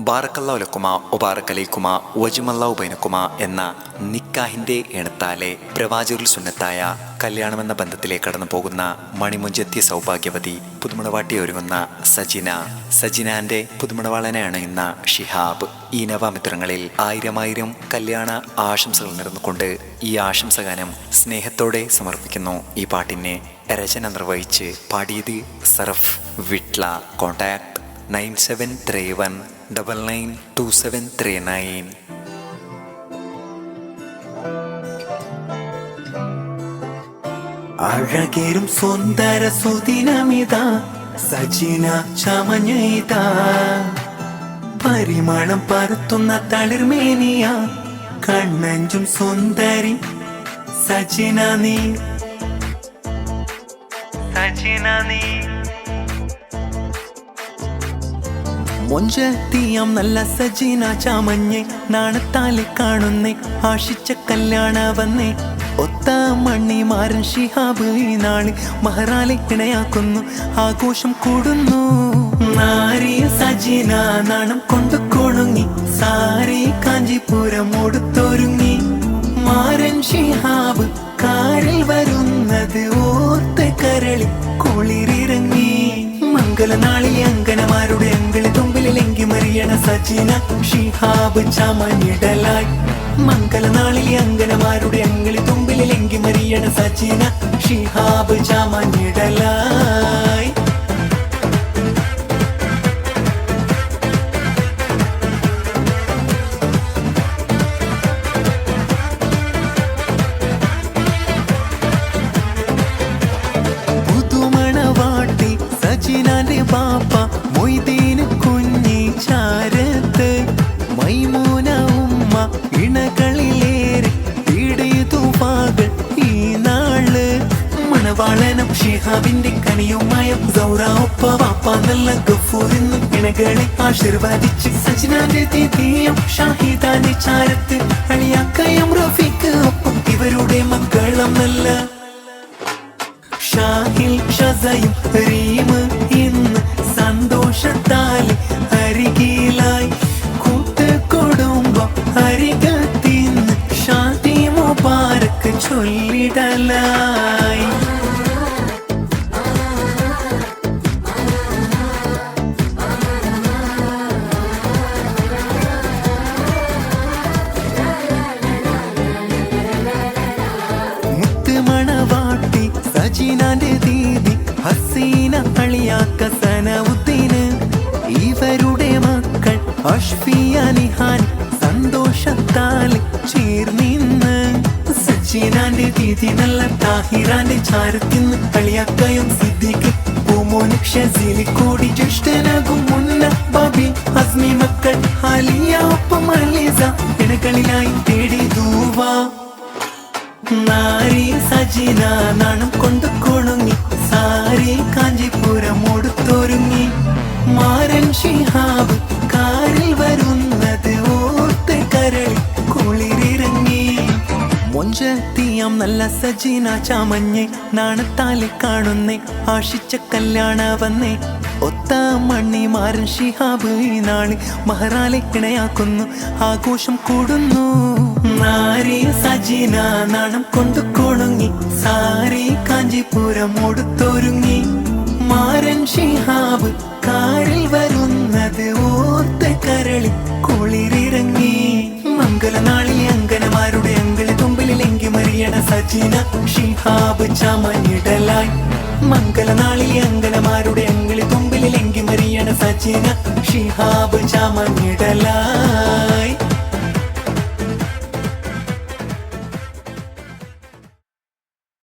ബാറക്കല്ലാഹു ലക്കുമാ ഒബാറക്കലൈക്കുമാ വജുമല്ലാഹു ബൈനക്കുമാ എന്ന നിക്കാഹിൻ്റെ എണത്താലെ പ്രവാചകരുൽ സുന്നത്തായ കല്യാണമെന്ന ബന്ധത്തിലേക്ക് കടന്നു പോകുന്ന മണിമുഞ്ചെത്തിയ സൗഭാഗ്യവതി പുതുമണവാട്ടി ഒരുങ്ങുന്ന സജിനാന്റെ പുതുമണവാളനെയാണ് ഇന്ന ഷിഹാബ്. ഈ നവാമിത്രങ്ങളിൽ ആയിരം കല്യാണ ആശംസകൾ നേർന്നുകൊണ്ട് ഈ ആശംസഗാനം സ്നേഹത്തോടെ സമർപ്പിക്കുന്നു. ഈ പാട്ടിനെ രചന നിർവഹിച്ച് പാടിയത് സറഫ് വിട്ല. കോൺടാക്ട് 9731992739. അഴകേറും സുന്ദര സുദിനമിതാ സജിന ചമഞ്ഞിതാ, പരിമളം പരത്തുന്ന തളിർമേനിയ കണ്ണഞ്ചും സുന്ദരി സജിന നീ മൊഞ്ചത്തിയാം നല്ല സജീന ചാമഞ്ഞെ നാണത്താലെ കാണുന്നേ ആശിച്ച കല്യാണ വന്നേ. ഒത്ത മണ്ണിമാരൻ ഷിഹാബ് ഈ നാളി മഹറാലെ ഇണയാക്കുന്നു, ആഘോഷം കൂടുന്നു. നാരി സജീന നാണം കൊണ്ട് കൊണുങ്ങി സാരി കാഞ്ചിപുരം ഓടുത്തൊരുങ്ങി. മാരൻ ഷിഹാബ് കാറിൽ വരുന്നത് ഓർത്ത് കരളി കുളിരിറങ്ങി. മംഗളനാളിൽ അങ്കനമാരുടെ അങ്കിളി തുമ്പിലെങ്കി മറിയണ സജീന ഷിഹാബ് ചമഞ്ഞിടലായി. മംഗളനാളിൽ അങ്കനമാരുടെ അങ്കിളി തുമ്പിലെങ്കി മറിയണ സജീന ഷിഹാബ് ചമഞ്ഞിടലായി. സജിനാന്റെ ബാപ്പ മൊയ്തീന് കുഞ്ഞി ചാരത്ത്, മൈമൂന ഉമ്മ ഇണകളിലേറെ പീഡിതു പാകൾ ഈ നാള്. മണവാളനം ഷിഹാബിന്റെ കനിയുമായ സൗറ ഒപ്പ വാപ്പ നല്ല ഗഫൂറിന്ന് ഇണകളെ ആശീർവാദിച്ച്. സജിനാന്റെ ദീദിയും ഷാഹിദാന്റെ ചാരത്ത്, അളിയാക്കയും റഫീഖ് ഒപ്പം ഇവരുടെ മക്കളും നല്ല ഷാഹിൽ ഷസയും റീം ഇന്ന് സന്തോഷത്താൽ അരികിലായി. കൂട്ടുകുടുംബം അരികത്തിന്ന് ഷാദി മുബാരക്ക് ചൊല്ലിടലായി. മുത്തുമണവാട്ടി സജിനാന്റെ ദീദി ഹസീന അളിയാക്ക സനവുദ്ദീന്, ഇവരുടെ മക്കൾ അഷ്ഫിയ നിഹാൻ സന്തോഷത്താൽ ചേർന്നിന്ന്. സജിനാന്റെ ദീദി നല്ല താഹിറാന്റെ ചാരത്തിന്ന് അളിയാക്കയും സിദ്ദീഖ് പൂമോന് ഷസീൽ കൂടി ജ്യേഷ്ഠനാകും മുന്ന ബബി ഹസ്മി മക്കൾ ഹാലിയ ഒപ്പം അലീസ ഇണകളിലായി തേടി ദൂവാ. നാരി സജിന നാണം കൊണ്ട് കൊണുങ്ങി സാരി കാഞ്ചിപുരം ഓടുത്തൊരുങ്ങി. മാരൻ ഷിഹാബ് കാറിൽ വരുന്നത് ഓർത്ത് കരളി കുളിരിറങ്ങി. മൊഞ്ചത്തിയാം നല്ല സജിന ചാമഞ്ഞെ നാണത്താലെ കാണുന്നേ ആശിച്ച കല്യാണ വന്നേ. ഒത്ത മണ്ണിമാരൻ ഷിഹാബ് ഈ നാളി മഹറാലെ ഇണയാക്കുന്നു, ആഘോഷം കൂടുന്നു. നാരി സജിന നാണം കൊണ്ട് കൊണുങ്ങി സാരി കാഞ്ചിപുരം ഓടുത്തൊരുങ്ങി. മാരൻ ഷിഹാബ് കാറിൽ വരുന്നത് ഓർത്ത് കരളി കുളിരിറങ്ങി. മംഗളനാളിൽ അങ്കനമാരുടെ അങ്കിളി തുമ്പിലെങ്കി മറിയണ സജീന ഷിഹാബ് ചമഞ്ഞിടലായി. മംഗളനാളിൽ അങ്കനമാരുടെ അങ്കിളി തുമ്പിലെങ്കി മറിയണ സജീന ഷിഹാബ് ചമഞ്ഞിടലായി.